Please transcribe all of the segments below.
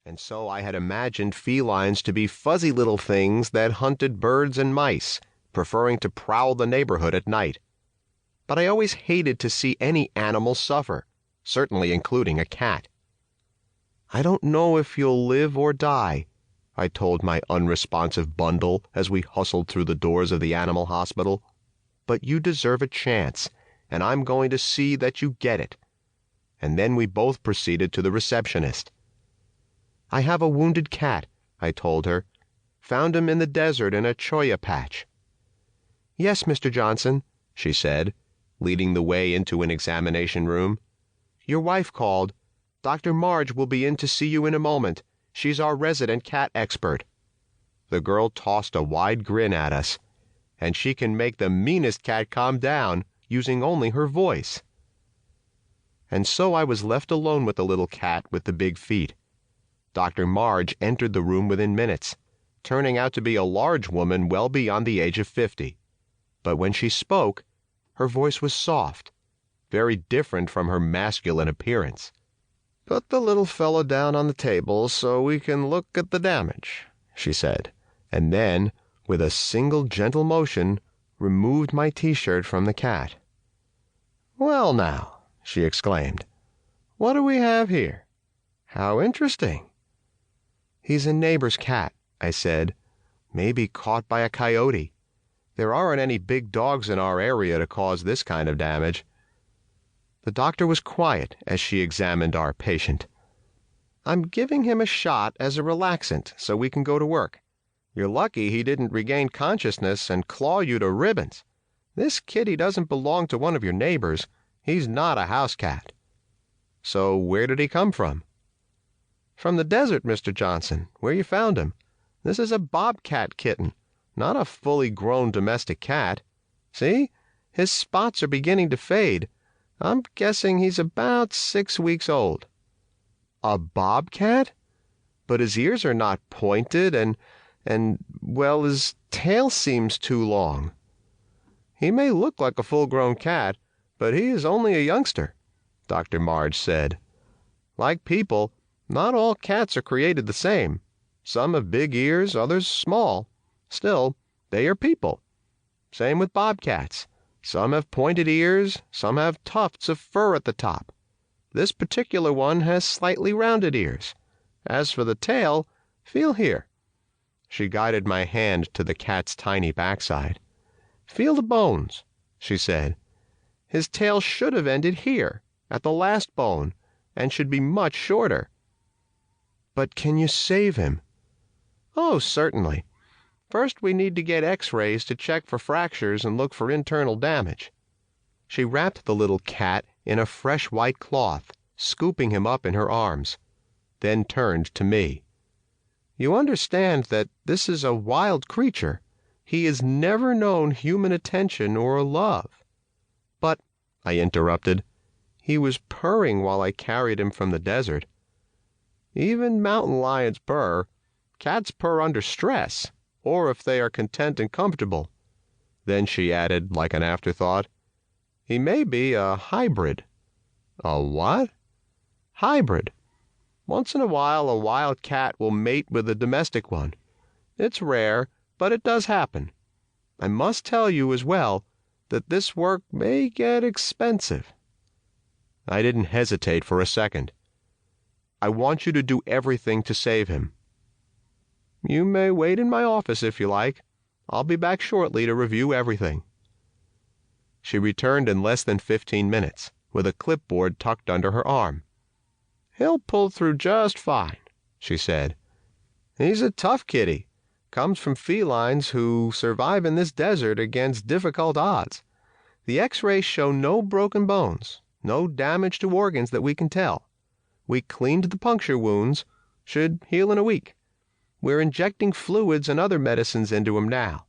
and so I had imagined felines to be fuzzy little things that hunted birds and mice, preferring to prowl the neighborhood at night. But I always hated to see any animal suffer, certainly including a cat. "I don't know if you'll live or die," I told my unresponsive bundle as we hustled through the doors of the animal hospital. "But you deserve a chance, and I'm going to see that you get it." And then we both proceeded to the receptionist. "I have a wounded cat," I told her. "Found him in the desert in a cholla patch." "Yes, Mr. Johnson," she said, leading the way into an examination room. "Your wife called. Dr. Marge will be in to see you in a moment. She's our resident cat expert." The girl tossed a wide grin at us. "And she can make the meanest cat calm down, using only her voice." And so I was left alone with the little cat with the big feet. Dr. Marge entered the room within minutes, turning out to be a large woman well beyond the age of 50. But when she spoke, her voice was soft, very different from her masculine appearance. "Put the little fellow down on the table so we can look at the damage," she said, and then, with a single gentle motion, removed my t-shirt from the cat. "Well now," she exclaimed, "what do we have here? How interesting." "He's a neighbor's cat," I said. "Maybe caught by a coyote. There aren't any big dogs in our area to cause this kind of damage." The doctor was quiet as she examined our patient. "I'm giving him a shot as a relaxant so we can go to work. You're lucky he didn't regain consciousness and claw you to ribbons. This kitty doesn't belong to one of your neighbors. He's not a house cat." "So where did he come from?" "From the desert, Mr. Johnson, where you found him. This is a bobcat kitten, not a fully grown domestic cat. See? His spots are beginning to fade. I'm guessing he's about 6 weeks old." "A bobcat? But his ears are not pointed well, his tail seems too long." "He may look like a full-grown cat, but he is only a youngster," Dr. Marge said. "Like people, not all cats are created the same. Some have big ears, others small. Still, they are people. Same with bobcats. Some have pointed ears, some have tufts of fur at the top. This particular one has slightly rounded ears. As for the tail, feel here." She guided my hand to the cat's tiny backside. "Feel the bones," she said. "His tail should have ended here, at the last bone, and should be much shorter." "But can you save him?" "Oh, certainly. First we need to get x-rays to check for fractures and look for internal damage." She wrapped the little cat in a fresh white cloth, scooping him up in her arms, then turned to me. "You understand that this is a wild creature. He has never known human attention or love." "But," I interrupted, "he was purring while I carried him from the desert." "Even mountain lions purr. Cats purr under stress, or if they are content and comfortable." Then she added, like an afterthought, "He may be a hybrid." "A what?" "Hybrid. Once in a while a wild cat will mate with a domestic one. It's rare, but it does happen. I must tell you as well that this work may get expensive." I didn't hesitate for a second. "I want you to do everything to save him." "You may wait in my office if you like. I'll be back shortly to review everything." She returned in less than 15 minutes, with a clipboard tucked under her arm. "He'll pull through just fine," she said. "He's a tough kitty. Comes from felines who survive in this desert against difficult odds. The x-rays show no broken bones, no damage to organs that we can tell. We cleaned the puncture wounds, should heal in a week. We're injecting fluids and other medicines into him now.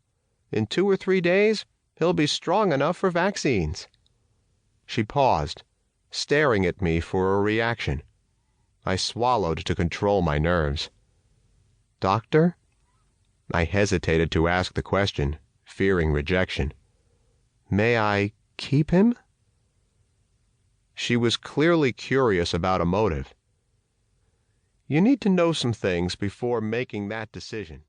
In 2 or 3 days, he'll be strong enough for vaccines." She paused, staring at me for a reaction. I swallowed to control my nerves. "Doctor?" I hesitated to ask the question, fearing rejection. "May I keep him?" She was clearly curious about a motive. You need to know some things before making that decision.